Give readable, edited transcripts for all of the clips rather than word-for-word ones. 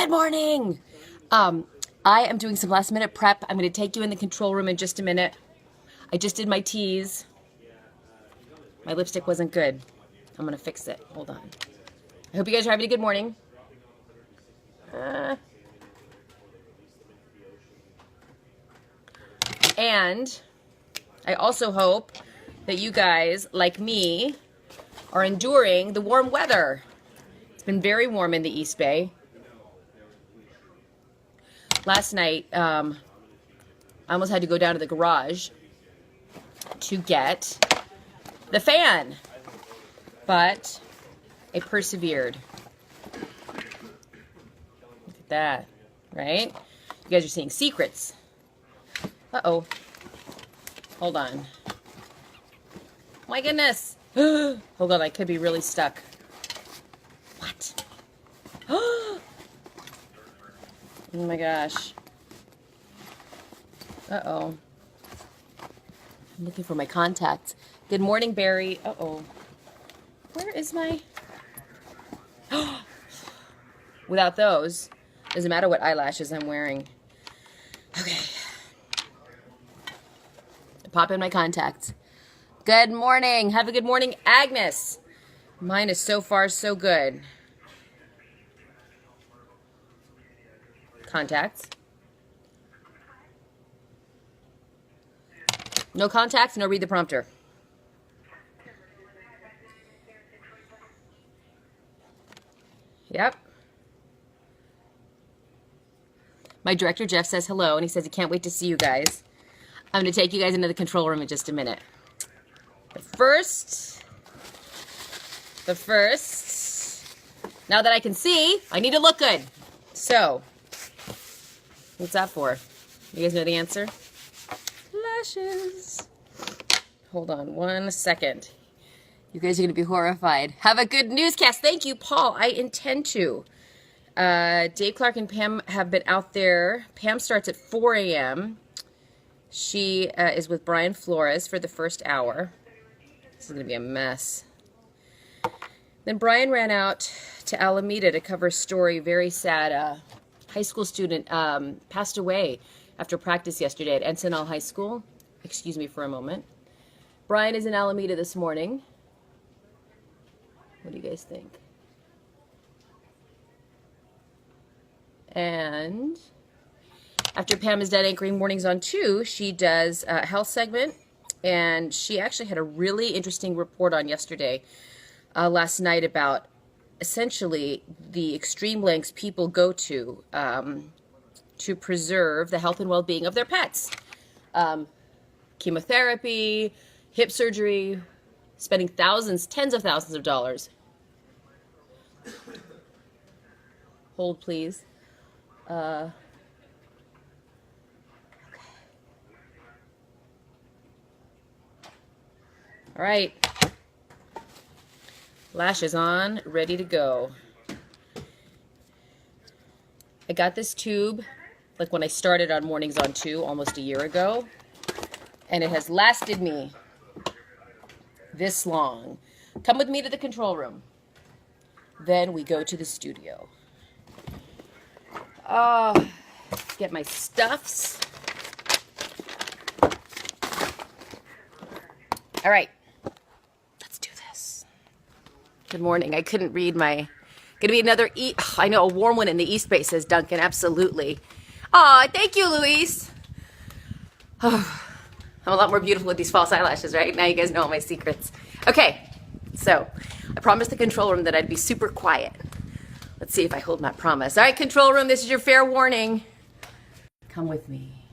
Good morning. I am doing some last minute prep. I'm going to take you in the control room in just a minute. I just did my teas. My lipstick wasn't good. I'm going to fix it. Hold on. I hope you guys are having a good morning. And I also hope that you guys, like me, are enduring the warm weather. It's been very warm in the East Bay. Last night, I almost had to go down to the garage to get the fan, but I persevered. Look at that, right? You guys are seeing secrets. Uh-oh. Hold on. My goodness. Hold on, I could be really stuck. What? Oh my gosh. Uh-oh. I'm looking for my contacts. Good morning, Barry. Uh-oh. Where is my... Without those, doesn't matter what eyelashes I'm wearing. Okay. Pop in my contacts. Good morning. Have a good morning, Agnes. Mine is so far so good. Contacts. No contacts, no read the prompter. Yep. My director, Jeff, says hello, and he says he can't wait to see you guys. I'm going to take you guys into the control room in just a minute. But first, now that I can see, I need to look good. So, what's that for? You guys know the answer? Lashes. Hold on 1 second. You guys are going to be horrified. Have a good newscast. Thank you, Paul. I intend to. Dave Clark and Pam have been out there. Pam starts at 4 a.m. She is with Brian Flores for the first hour. This is going to be a mess. Then Brian ran out to Alameda to cover a story. Very sad. High school student passed away after practice yesterday at Encinal High School. Excuse me for a moment. Brian is in Alameda this morning. What do you guys think? And after Pam is done anchoring Mornings on 2, she does a health segment. And she actually had a really interesting report on yesterday, last night, about essentially the extreme lengths people go to preserve the health and well-being of their pets. Chemotherapy, hip surgery, spending thousands, tens of thousands of dollars. Hold, please. Okay. All right. Lashes on, ready to go. I got this tube like when I started on Mornings on 2 almost a year ago, and it has lasted me this long. Come with me to the control room. Then we go to the studio. Get my stuffs. All right, let's do this. Good morning. I couldn't read my... Gonna be another... I know, a warm one in the East Bay, says Duncan. Absolutely. Aw, thank you, Luis. Oh, I'm a lot more beautiful with these false eyelashes, right? Now you guys know all my secrets. Okay, so I promised the control room that I'd be super quiet. Let's see if I hold my promise. All right, control room, this is your fair warning. Come with me.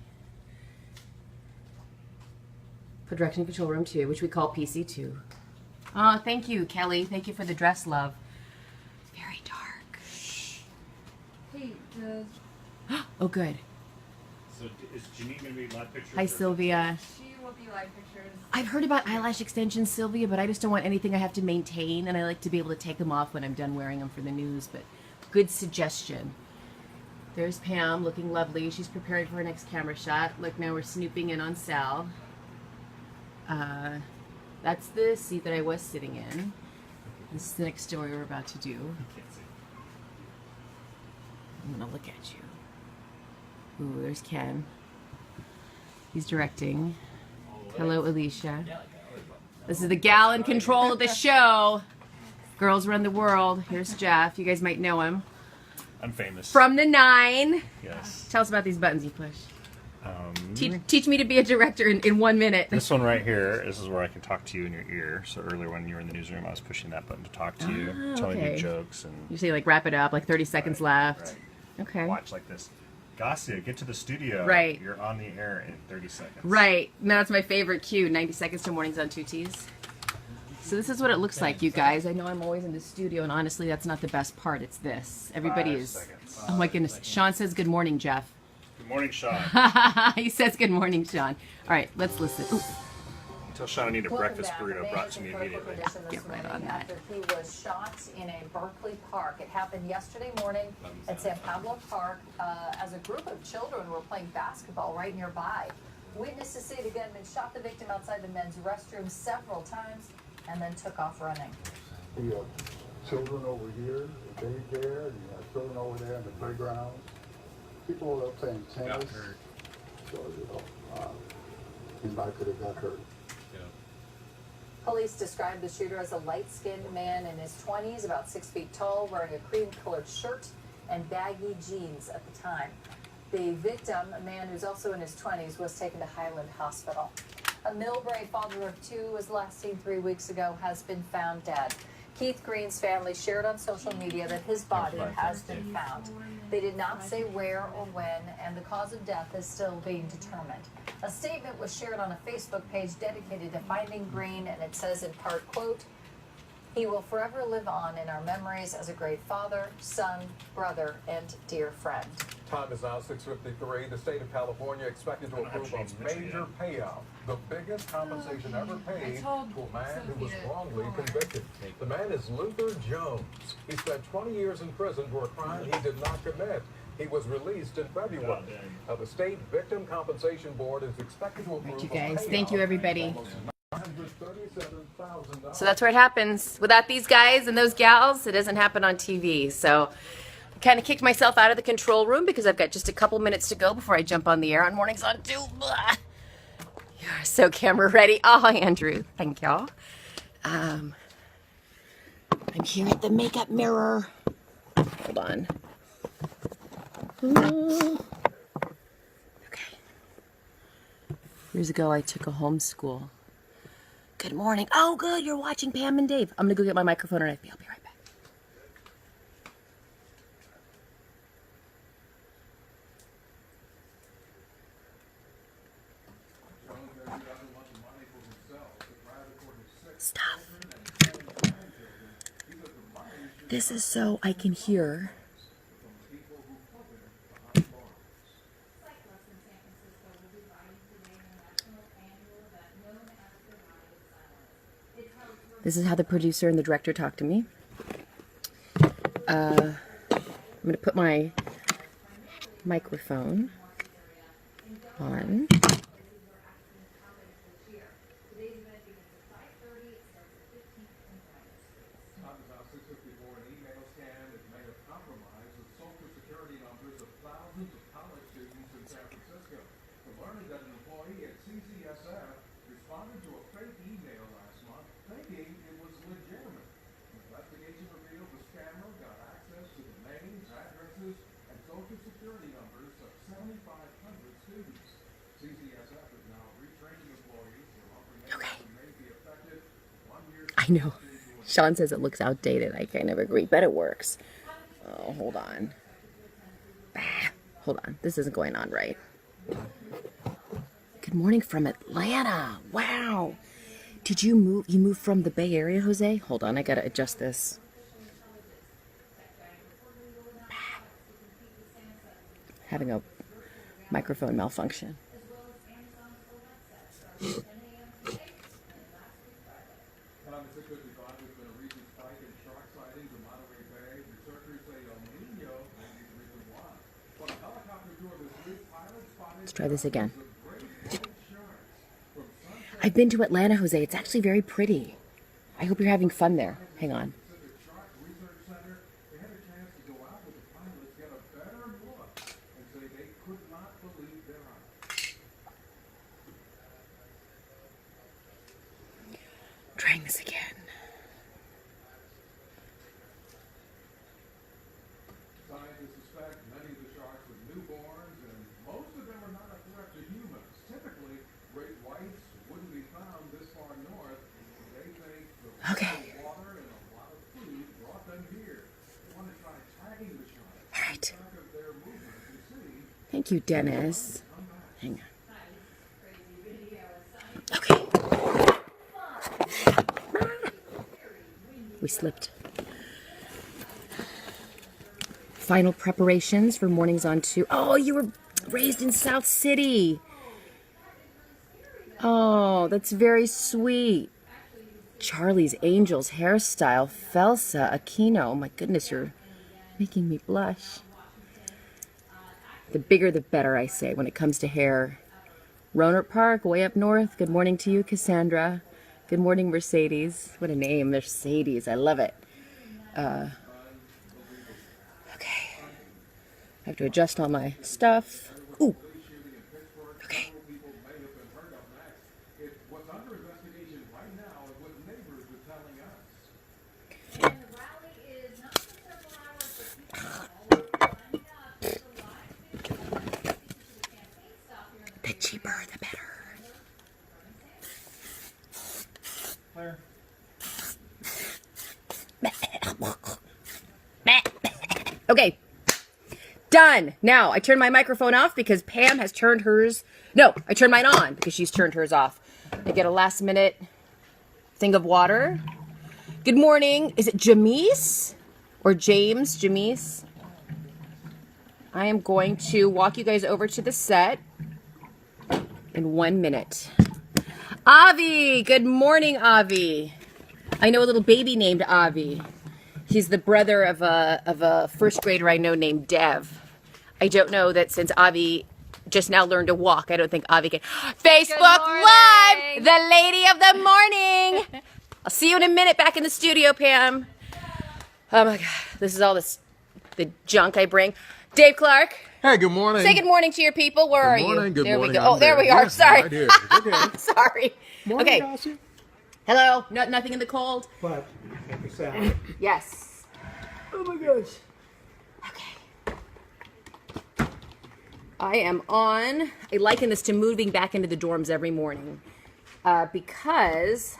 Production Control Room 2, which we call PC2. Oh, thank you, Kelly. Thank you for the dress, love. Very dark. Hey, Oh, good. So is Janine going to be live pictures? Hi, Sylvia. she will be live pictures. I've heard about eyelash extensions, Sylvia, but I just don't want anything I have to maintain, and I like to be able to take them off when I'm done wearing them for the news, but good suggestion. There's Pam, looking lovely. She's preparing for her next camera shot. Look, now we're snooping in on Sal. That's the seat that I was sitting in. This is the next story we're about to do. I'm gonna look at you. Ooh, there's Ken. He's directing. Hello, Alicia. This is the gal in control of the show. Girls Run the World. Here's Jeff. You guys might know him. I'm famous. From the 9. Yes. Tell us about these buttons you push. Teach me to be a director in 1 minute. This one right here, this is where I can talk to you in your ear. So earlier when you were in the newsroom, I was pushing that button to talk to you, telling okay. you jokes and You say like wrap it up, like 30 seconds left. right. Okay. Watch like this. Garcia, get to the studio. Right. You're on the air in 30 seconds. Right. No, that's my favorite cue. 90 seconds to mornings on 2Ts. So this is what it looks like, you guys. I know I'm always in the studio, and honestly, that's not the best part. It's this. Everybody 5 is. seconds. Oh my goodness. Sean says good morning, Jeff. Good morning, Sean. He says good morning, Sean. All right, let's listen. Ooh. Tell Sean I need a breakfast burrito brought to me immediately. Get right on that. After he was shot in a Berkeley park. It happened yesterday morning at San Pablo Park as a group of children were playing basketball right nearby. Witnesses say the gunman shot the victim outside the men's restroom several times and then took off running. You have children over here, the daycare, and you have children over there in the playground. People are playing tennis. So, anybody could have got hurt. Police described the shooter as a light-skinned man in his 20s, about 6 feet tall, wearing a cream-colored shirt and baggy jeans at the time. The victim, a man who's also in his 20s, was taken to Highland Hospital. A Millbrae father of 2 was last seen 3 weeks ago, has been found dead. Keith Green's family shared on social media that his body has been found. They did not say where or when, and the cause of death is still being determined. A statement was shared on a Facebook page dedicated to finding Green, and it says in part, quote, "He will forever live on in our memories as a great father, son, brother, and dear friend." Time is now 6:53. The state of California expected to approve a major payout, the biggest compensation ever paid to a man who was wrongly convicted. The man is Luther Jones. He spent 20 years in prison for a crime he did not commit. He was released in February. Now, the State Victim Compensation Board is expected to approve You a guys, payout thank you, everybody. of $137,000. So that's where it happens. Without these guys and those gals, it doesn't happen on TV. So I kind of kicked myself out of the control room because I've got just a couple minutes to go before I jump on the air on Mornings on 2. Blah. You're so camera ready. Oh, Andrew. Thank y'all. I'm here at the makeup mirror. Hold on. Okay. Years ago, I took a homeschool. Good morning. Oh, good. You're watching Pam and Dave. I'm going to go get my microphone and I'll be right back. Stop. This is so I can hear. This is how the producer and the director talk to me. I'm going to put my microphone on. I know. Sean says it looks outdated. I kind of agree, but it works. Oh, hold on. Hold on. This isn't going on right. Good morning from Atlanta. Wow. Did you move? You moved from the Bay Area, Jose? Hold on. I got to adjust this. Having a microphone malfunction. Let's try this again. I've been to Atlanta, Jose. It's actually very pretty. I hope you're having fun there. Hang on. suspect many of the sharks are newborns, and most of them are not a threat to humans. Typically, great whites wouldn't be found this far north. They think the Okay. water and a lot of food brought them here. They want to try tagging the sharks. All right. Track of their movements and see. Thank you, Dennis. Hang on. Okay. We slipped. Final preparations for mornings on 2. Oh, you were raised in South City. Oh, that's very sweet. Charlie's Angels hairstyle, Felsa Aquino. Oh my goodness, you're making me blush. The bigger the better, I say, when it comes to hair. Rohnert Park, way up north. Good morning to you, Cassandra. Good morning, Mercedes. What a name, Mercedes. I love it. Okay. I have to adjust all my stuff. Ooh. Okay. What's under investigation right now is what neighbors are telling us. And the rally is not for several hours, but The cheaper, the better. Claire. Okay. Done. Now, I turned my microphone off because Pam has turned hers. No, I turned mine on because she's turned hers off. I get a last minute thing of water. Good morning. Is it Jamise or James? Jamise? I am going to walk you guys over to the set in 1 minute. Avi! Good morning, Avi. I know a little baby named Avi. He's the brother of a first grader I know named Dev. I don't know that since Avi just now learned to walk, I don't think Avi can. Facebook Live! The lady of the morning! I'll see you in a minute back in the studio, Pam. Oh my God. This is all the junk I bring. Dave Clark. Hey, good morning. Say good morning to your people. Where are you? Good There morning. we go. Oh, there we are. Yes, Sorry. right here. Okay. Sorry. Morning, Okay. Gossip. Hello. No, nothing in the cold? But, make a sound. Yes. Oh my gosh. Okay. I am on. I liken this to moving back into the dorms every morning because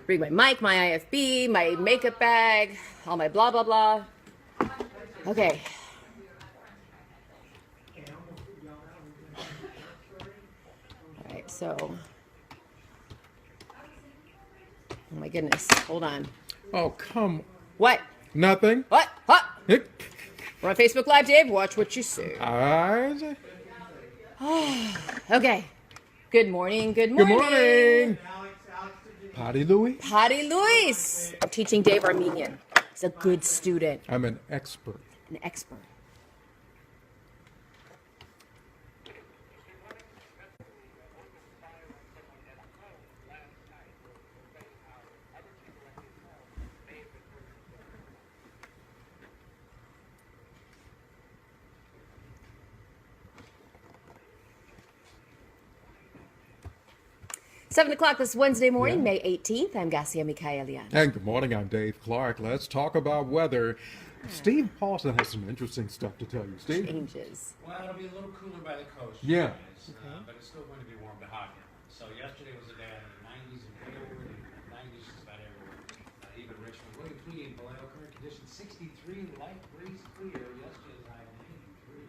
bring my mic, my IFB, my makeup bag, all my blah blah blah. Okay. All right. So. Oh my goodness. Hold on. Oh, come. What? Nothing. What? What? Hick. We're on Facebook Live, Dave. Watch what you say. Eyes. Okay. Good morning. Good Good morning. morning. Patty Louie. Patty Luis. I'm teaching Dave Armenian. He's a good student, I'm an expert. an expert. Seven o'clock this Wednesday morning, May 18th. I'm Gassia Mikhaelian. And good morning, I'm Dave Clark. Let's talk about weather. Steve Paulson has some interesting stuff to tell you. Steve? Changes. Well, it'll be a little cooler by the coast. Yeah. But it's still going to be warm to hot here. So yesterday was a day in the 90s and Hayward, and 90s is about everywhere. Even Richmond. William Tweedy, below current conditions 63, light breeze clear. Yesterday's high 93.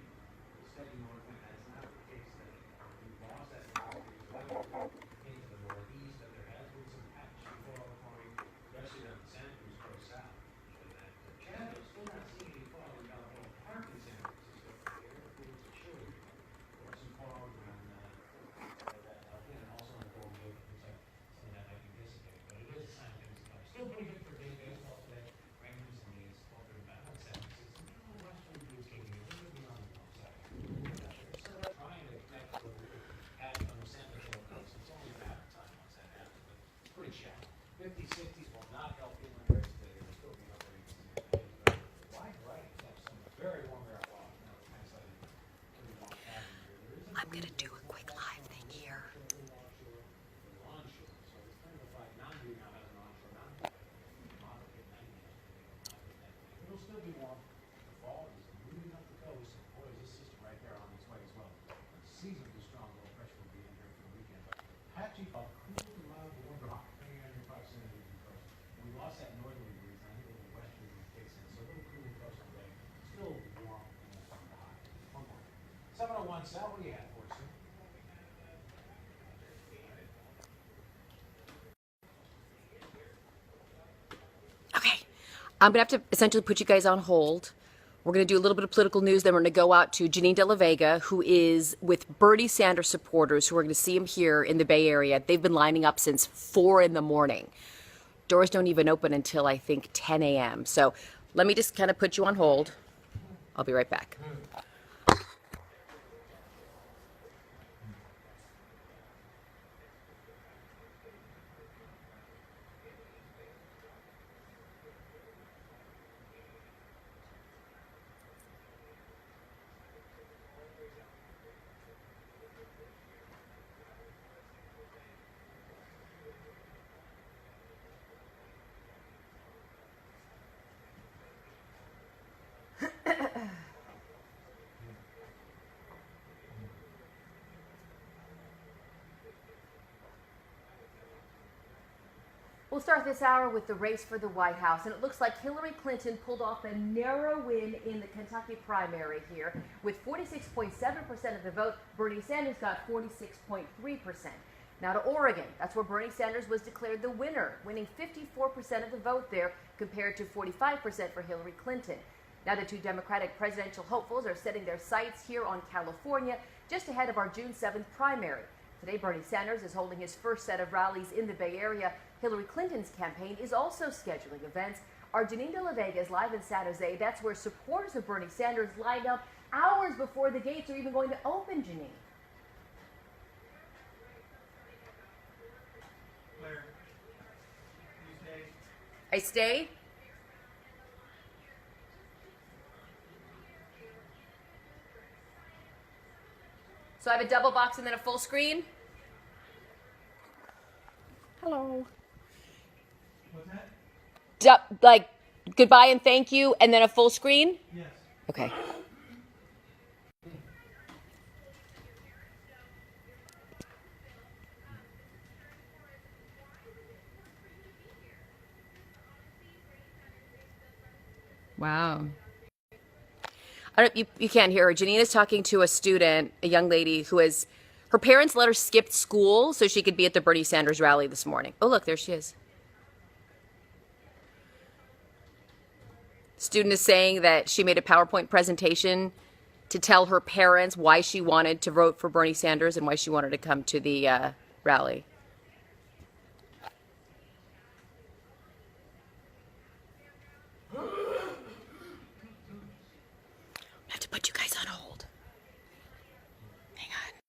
Steady north wind. That's not the case that we've lost that weather into the northeast, but there has been some patchy fall forming, especially on the Santa Cruz coast south. And that shadow, still not seeing any fall in California Park in San Francisco. The air feels chilly. Or some fog around Philadelphia and also on Golden Gate. Looks like some of that might be dissipating. But it is a sign of things to come. Still pretty good for day baseball today. Rangers and A's faltered about 7-6. Western Blues getting a little bit on the low side. Sal, what do you have for us, sir? Okay, I'm gonna have to essentially put you guys on hold. We're gonna do a little bit of political news, then we're gonna go out to Janine De La Vega, who is with Bernie Sanders supporters, who are gonna see him here in the Bay Area. They've been lining up since 4 in the morning. Doors don't even open until I think 10 a.m. So let me just kind of put you on hold. I'll be right back. We'll start this hour with the race for the White House, and it looks like Hillary Clinton pulled off a narrow win in the Kentucky primary here. With 46.7% of the vote, Bernie Sanders got 46.3%. Now to Oregon, that's where Bernie Sanders was declared the winner, winning 54% of the vote there compared to 45% for Hillary Clinton. Now the two Democratic presidential hopefuls are setting their sights here on California, just ahead of our June 7th primary. Today, Bernie Sanders is holding his first set of rallies in the Bay Area. Hillary Clinton's campaign is also scheduling events. Our Janine De La Vega is live in San Jose. That's where supporters of Bernie Sanders lined up hours before the gates are even going to open, Janine. Claire, you stay. I stay? So I have a double box and then a full screen? Hello. What's that? Like, goodbye and thank you, and then a full screen? Yes. Okay. Wow. You can't hear her. Janine is talking to a student, a young lady who has, her parents let her skip school so she could be at the Bernie Sanders rally this morning. Oh, look, there she is. Student is saying that she made a PowerPoint presentation to tell her parents why she wanted to vote for Bernie Sanders and why she wanted to come to the rally. I have to put you guys on hold. Hang on.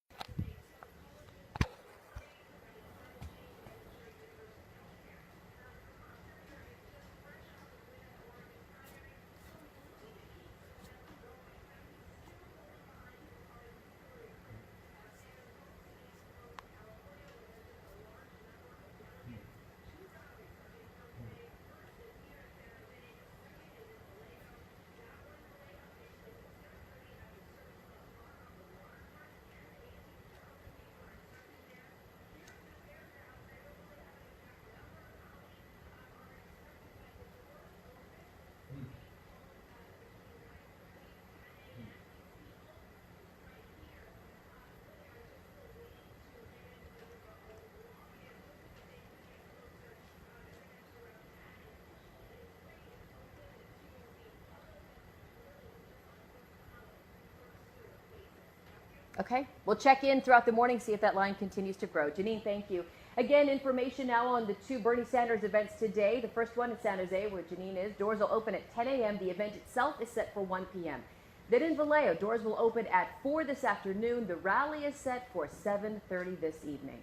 Okay, we'll check in throughout the morning, see if that line continues to grow. Janine, thank you. Again, information now on the two Bernie Sanders events today. The first one in San Jose, where Janine is. Doors will open at 10 a.m. The event itself is set for 1 p.m. Then in Vallejo, doors will open at 4 this afternoon. The rally is set for 7:30 this evening.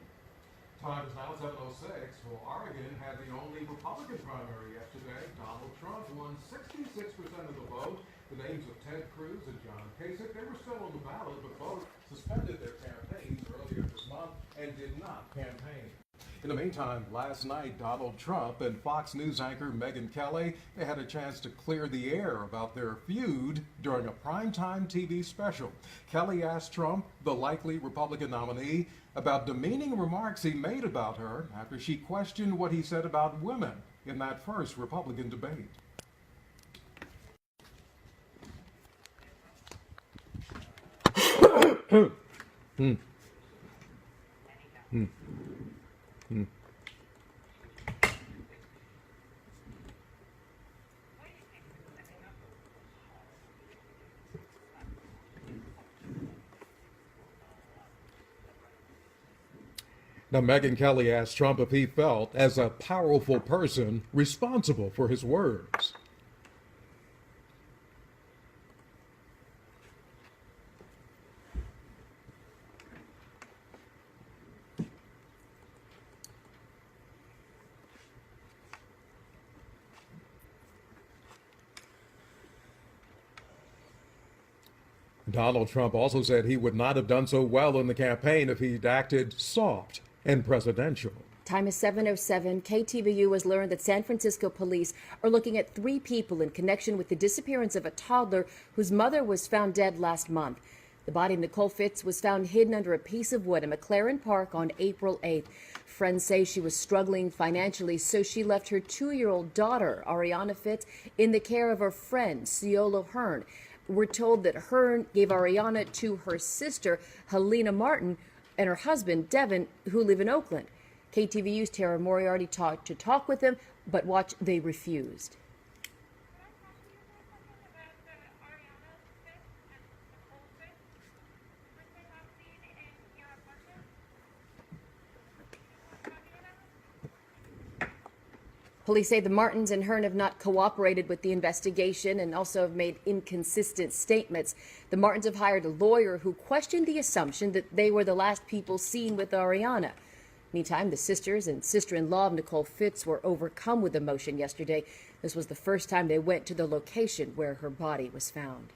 Time is now 7:06. Well, Oregon had the only Republican primary yesterday. Donald Trump won 66% of the vote. The names of Ted Cruz and John Kasich, they were still on the ballot, but both suspended their campaigns earlier this month and did not campaign. In the meantime, last night, Donald Trump and Fox News anchor Megyn Kelly, they had a chance to clear the air about their feud during a primetime TV special. Kelly asked Trump, the likely Republican nominee, about demeaning remarks he made about her after she questioned what he said about women in that first Republican debate. Now, Megyn Kelly asked Trump if he felt, as a powerful person, responsible for his words. Donald Trump also said he would not have done so well in the campaign if he'd acted soft and presidential. Time is 7:07. KTVU has learned that San Francisco police are looking at 3 people in connection with the disappearance of a toddler whose mother was found dead last month. The body of Nicole Fitz was found hidden under a piece of wood in McLaren Park on April 8th. Friends say she was struggling financially, so she left her 2-year-old daughter, Ariana Fitz, in the care of her friend, Ciolo Hearn. We're told that Hearn gave Ariana to her sister, Helena Martin, and her husband, Devin, who live in Oakland. KTVU's Tara Moriarty talked to talk with them, but watch, they refused. Police say the Martins and Hearn have not cooperated with the investigation and also have made inconsistent statements. The Martins have hired a lawyer who questioned the assumption that they were the last people seen with Ariana. Meantime, the sisters and sister-in-law of Nicole Fitz were overcome with emotion yesterday. This was the first time they went to the location where her body was found.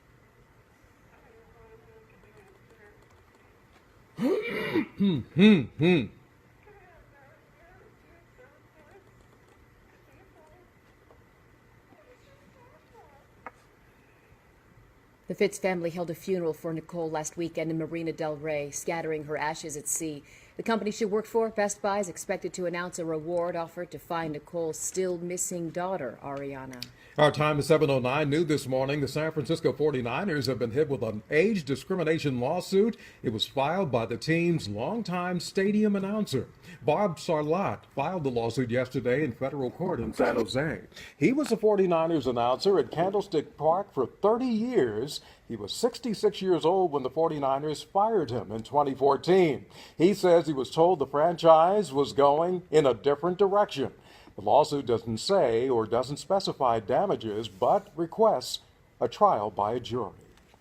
The Fitz family held a funeral for Nicole last weekend in Marina del Rey, scattering her ashes at sea. The company she worked for, Best Buy, is expected to announce a reward offered to find Nicole's still missing daughter, Ariana. Our time is 7:09. New this morning, the San Francisco 49ers have been hit with an age discrimination lawsuit. It was filed by the team's longtime stadium announcer. Bob Sarlat filed the lawsuit yesterday in federal court in San Jose. He was a 49ers announcer at Candlestick Park for 30 years. He was 66 years old when the 49ers fired him in 2014. He says he was told the franchise was going in a different direction. The lawsuit doesn't say or doesn't specify damages, but requests a trial by a jury.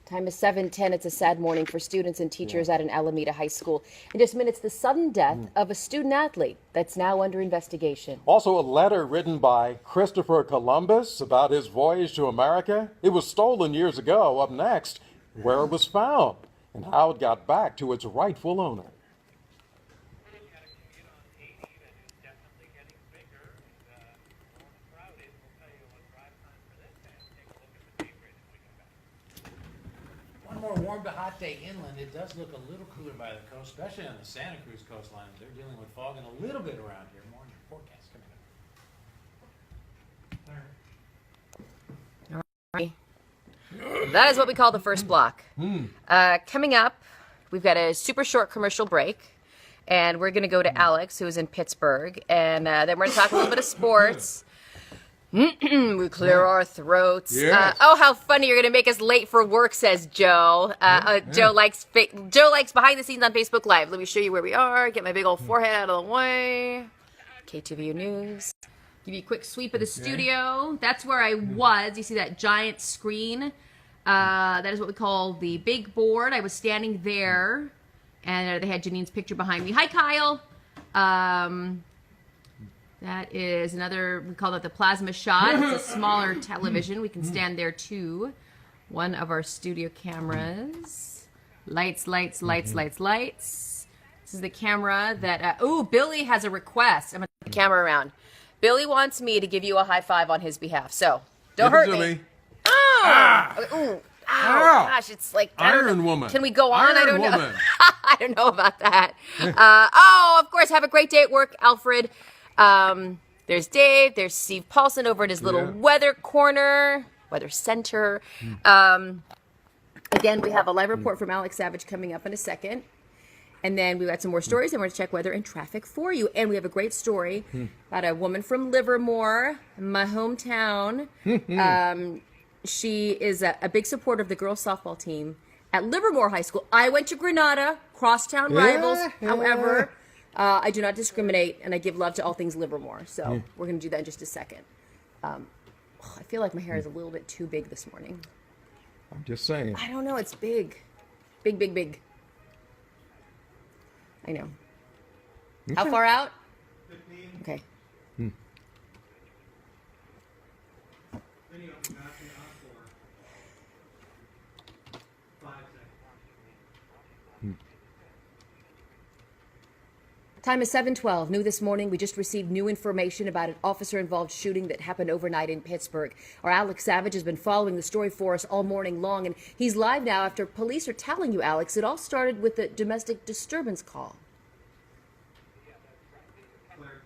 Time is 7:10. It's a sad morning for students and teachers at an Alameda High School. In just minutes, the sudden death of a student athlete that's now under investigation. Also, a letter written by Christopher Columbus about his voyage to America. It was stolen years ago. Up next, where it was found and how it got back to its rightful owner. One more warm to hot day inland. It does look a little cooler by the coast, especially on the Santa Cruz coastline. They're dealing with fog and a little bit around here. More in your forecast coming up. That is what we call the first block. Coming up, we've got a super short commercial break, and we're going to go to Alex, who's in Pittsburgh, and then we're going to talk a little bit of sports. We clear our throats. Yes. Oh, how funny! You're going to make us late for work, says Joe. Joe likes behind the scenes on Facebook Live. Let me show you where we are. Get my big old forehead out of the way. KTVU News. Give you a quick sweep of the studio. That's where I was. You see that giant screen? That is what we call the big board. I was standing there, and they had Janine's picture behind me. Hi, Kyle. That is another, we call that the plasma shot. It's a smaller television. We can stand there too. One of our studio cameras. Lights, lights, lights, lights, lights. This is the camera that, Billy has a request. I'm going to turn the camera around. Billy wants me to give you a high five on his behalf. So, don't hurt me. Oh! Ooh. Ow, gosh, it's like Iron Woman. Can we go on? Iron I don't know. Woman. I don't know about that. Of course, have a great day at work, Alfred. There's Dave. There's Steve Paulson over at his little weather corner, weather center. I Again, we have a live report from Alex Savage coming up in a second. And then we've got some more stories, and we're going to check weather and traffic for you. And we have a great story about a woman from Livermore, my hometown. She is a big supporter of the girls softball team at Livermore High School. I went to Granada, crosstown rivals. However, I do not discriminate, and I give love to all things Livermore. So we're going to do that in just a second. I feel like my hair is a little bit too big this morning. I'm just saying. I don't know. It's big. Big, big, big. I know. How far out? 15. Okay. Video from Matthew on for 5 seconds. Time is 7:12. New this morning, we just received new information about an officer-involved shooting that happened overnight in Pittsburgh. Our Alex Savage has been following the story for us all morning long, and he's live now after police are telling you, Alex, it all started with a domestic disturbance call. Claire.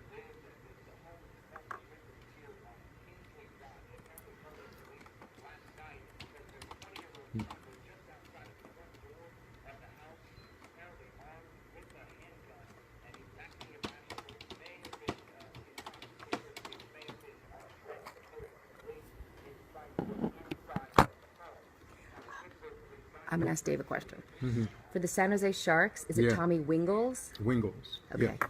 I'm going to ask Dave a question. For the San Jose Sharks, is it Yeah. Tommy Wingles? Wingles. Okay. Yeah.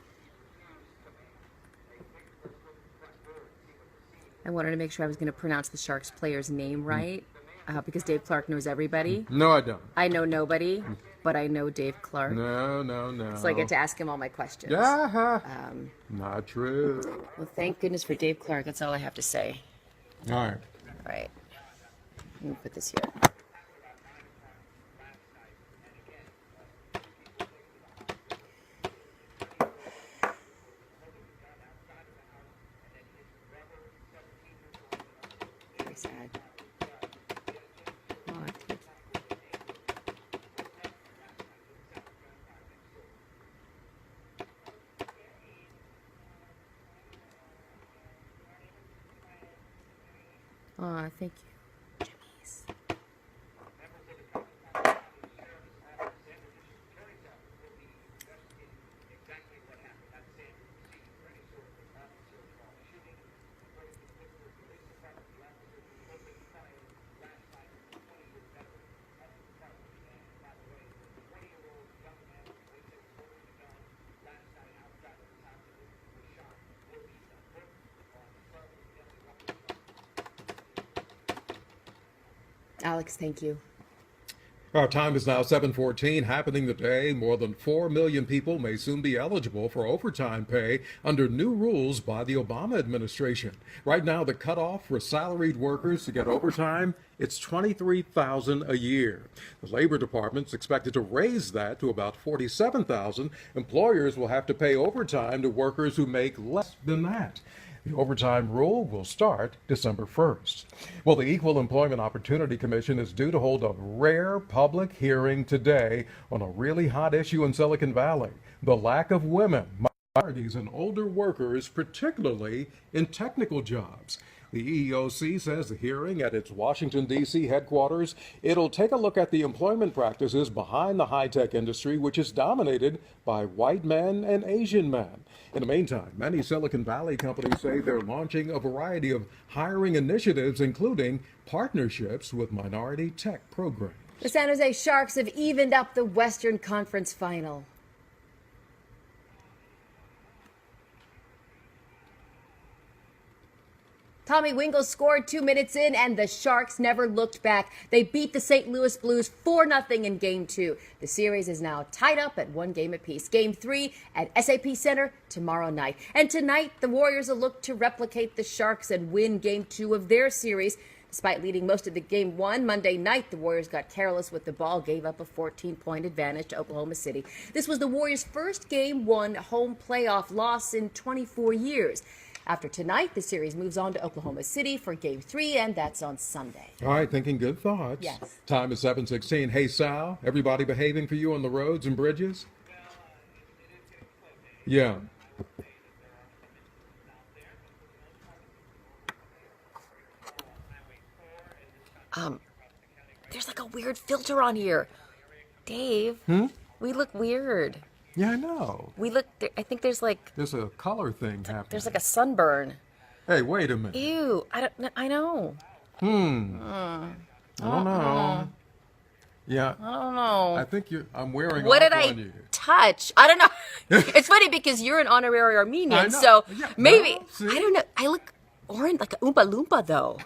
I wanted to make sure I was going to pronounce the Sharks player's name right, because Dave Clark knows everybody. No, I don't. I know nobody, but I know Dave Clark. No. So I get to ask him all my questions. Not true. Well, thank goodness for Dave Clark. That's all I have to say. All right. All right. Let me put this here. Very sad. Oh, thank you. Jimmy's. Alex, thank you. Our time is now 7:14. Happening today, more than 4 million people may soon be eligible for overtime pay under new rules by the Obama administration. Right now, the cutoff for salaried workers to get overtime, it's $23,000 a year. The Labor Department's expected to raise that to about $47,000. Employers will have to pay overtime to workers who make less than that. The overtime rule will start December 1st. Well, the Equal Employment Opportunity Commission is due to hold a rare public hearing today on a really hot issue in Silicon Valley: the lack of women, minorities, and older workers, particularly in technical jobs. The EEOC says the hearing at its Washington, D.C. headquarters, it'll take a look at the employment practices behind the high-tech industry, which is dominated by white men and Asian men. In the meantime, many Silicon Valley companies say they're launching a variety of hiring initiatives, including partnerships with minority tech programs. The San Jose Sharks have evened up the Western Conference Final. Tommy Wingles scored 2 minutes in, and the Sharks never looked back. They beat the St. Louis Blues 4-0 in Game 2. The series is now tied up at 1 game apiece. Game 3 at SAP Center tomorrow night. And tonight, the Warriors will look to replicate the Sharks and win Game 2 of their series. Despite leading most of the Game 1, Monday night, the Warriors got careless with the ball, gave up a 14-point advantage to Oklahoma City. This was the Warriors' first Game 1 home playoff loss in 24 years. After tonight, the series moves on to Oklahoma City for Game 3, and that's on Sunday. All right, thinking good thoughts. Yes. Time is 7:16. Hey, Sal, everybody behaving for you on the roads and bridges? Yeah. there's like a weird filter on here. Dave, we look weird. Yeah, I know. We look, I think there's like, There's a color thing happening. there's like a sunburn. Hey, wait a minute. Ew, I know. I don't know. Yeah, I don't know. I think I'm wearing What off did I on you. touch? I don't know. It's funny because you're an honorary I Armenian, know. so Yeah, maybe, well, see? I don't know. I look orange, like a Oompa Loompa, though.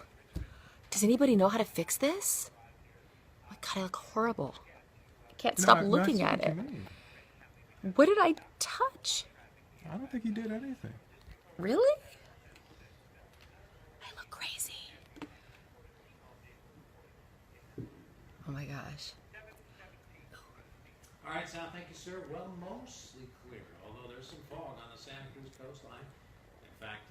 Does anybody know how to fix this? Oh my God, I look horrible. I can't stop No, I looking see at what it. you mean. What did I touch? I don't think you did anything. Really? I look crazy. Oh my gosh. All right, Sal, thank you, sir. Well, mostly clear, although there's some fog on the Santa Cruz coastline. In fact,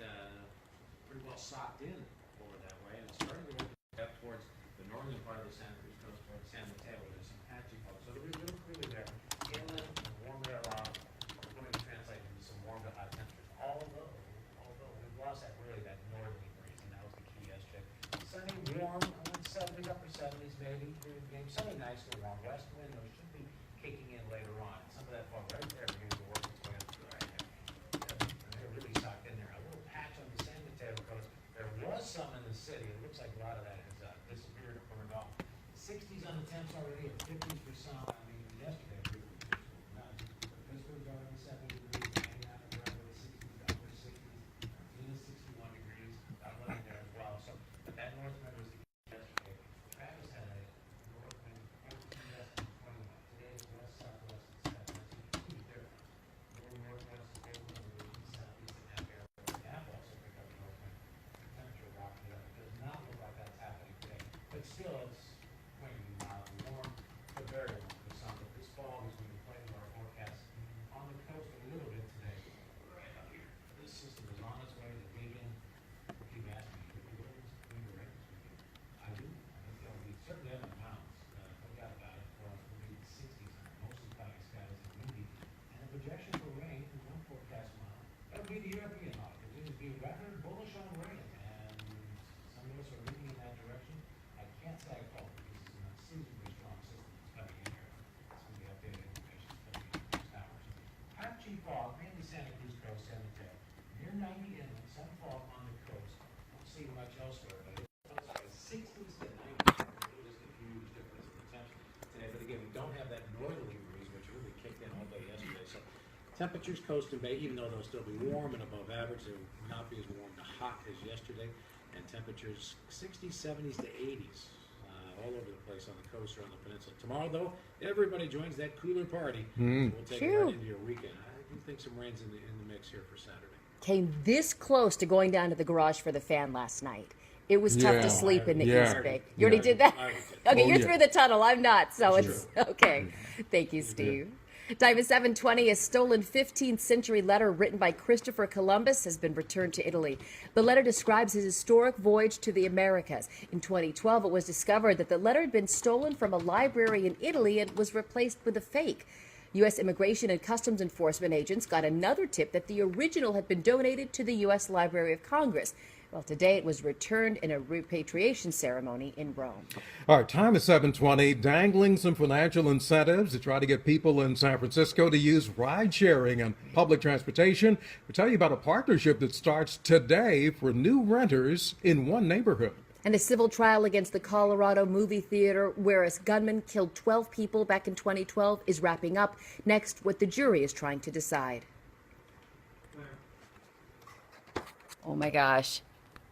pretty well socked in over that way, and it's starting to go up towards the northern part of the Santa Cruz coast, towards San Mateo. There's some patchy fog, so it'll be a little cooler there. Inland and warmer going to translate into some warm to hot temperatures. Although we've lost that northerly breeze, and that was the key yesterday. Sunny, warm, 70s, upper 70s maybe. Sunny, nice and warm. West wind, though, should be kicking in later on. Some of that fog right there begins to work its way up to the right there. They're really socked in there. A little patch on the San Mateo coast. There was some in the city. It looks like a lot of that has disappeared or burned off. 60s on the temps already, or 50s for some. I mean, yesterday we were Pittsburgh's already 70 degrees. Hanging out around the 60s, upper 60s. Minus 61 degrees. Got one in there as well. So, but that north wind was the key yesterday. Travis had a north wind, less than 21. Today is west, southwest, and south. That's huge difference. More northwest, over the east, southeast, and half area. Napa also picked up north wind. Temperature rocking it up. It does not look like that's happening today. But still, it's going to be mild and warm, but very warm for some. But this fog is going to play into our forecast on the coast a little bit today. Right up here. This system is on its way to dig in. Keep asking me, what is the rain this weekend? I do. I think there'll be certainly up in the mountains. No doubt about it. For us, we'll be in the 60s. Mostly cloudy skies and windy. And the projection for rain is one forecast mile. That'll be the European model. Continues to be rather bullish on rain. And some of us are leaning in that direction. I can't say I call it because it's an unseasonably strong system that's coming in here. It's going to be updated information coming in the next hours. Patchy fog, mainly Santa Cruz coast, San Mateo. Near 90 inland, some fog on the coast. Don't see much elsewhere, but it's 60s to 90s. It is a huge difference in the temperature today. But again, we don't have that northerly breeze, which really kicked in all day yesterday. So temperatures coast and bay, even though they'll still be warm and above average, they will not be as warm to hot as yesterday. And temperatures 60s, 70s to 80s all over the place on the coast or on the peninsula. Tomorrow, though, everybody joins that cooler party. So we'll take it right into your weekend. I do think some rain's in the mix here for Saturday. Came this close to going down to the garage for the fan last night. It was tough Yeah. to sleep in the Yeah. East Bay. You already did that? I would. Okay, Oh, you're yeah. through the tunnel. I'm not, so it's okay. Thank you, Steve. Time is 7:20. A stolen 15th century letter written by Christopher Columbus has been returned to Italy. The letter describes his historic voyage to the Americas. In 2012, it was discovered that the letter had been stolen from a library in Italy and was replaced with a fake. U.S. Immigration and Customs Enforcement agents got another tip that the original had been donated to the U.S. Library of Congress. Well, today it was returned in a repatriation ceremony in Rome. All right, time is 7:20. Dangling some financial incentives to try to get people in San Francisco to use ride sharing and public transportation. We'll tell you about a partnership that starts today for new renters in one neighborhood. And a civil trial against the Colorado movie theater where a gunman killed 12 people back in 2012 is wrapping up. Next, what the jury is trying to decide. Oh my gosh.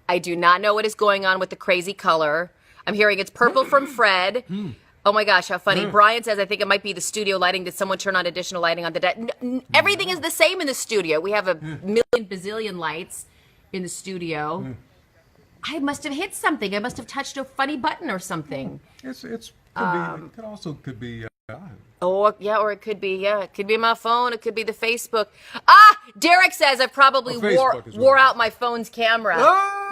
I do not know what is going on with the crazy color. I'm hearing it's purple from Fred. Oh my gosh, how funny. Brian says, I think it might be the studio lighting. Did someone turn on additional lighting on the deck? Everything is the same in the studio. We have a million bazillion lights in the studio. I must have hit something. I must have touched a funny button or something. Could be. Oh, yeah, or it could be my phone. It could be the Facebook. Derek says I probably Facebook is wore right. out my phone's camera.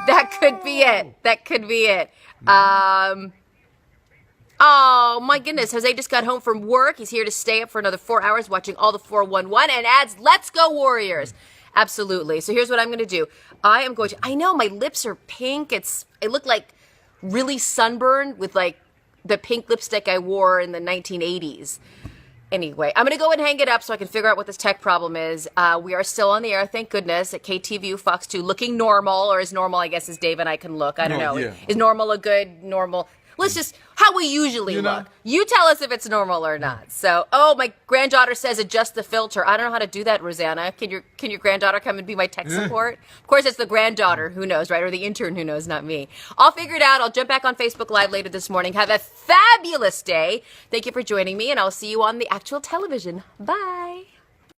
That could be it. Oh, my goodness. Jose just got home from work. He's here to stay up for another 4 hours watching all the 411 and adds, "Let's go Warriors." Absolutely. So here's what I'm going to do. I know my lips are pink. I look like really sunburned with like the pink lipstick I wore in the 1980s. Anyway, I'm going to go and hang it up so I can figure out what this tech problem is. We are still on the air, thank goodness, at KTVU Fox 2, looking normal, or as normal, I guess, as Dave and I can look. I don't know. Yeah. Is normal a good normal? Let's just, how we usually look. You tell us if it's normal or not. So, my granddaughter says adjust the filter. I don't know how to do that, Rosanna. Can your granddaughter come and be my tech support? Of course, it's the granddaughter who knows, right? Or the intern who knows, not me. I'll figure it out. I'll jump back on Facebook Live later this morning. Have a fabulous day. Thank you for joining me, and I'll see you on the actual television. Bye.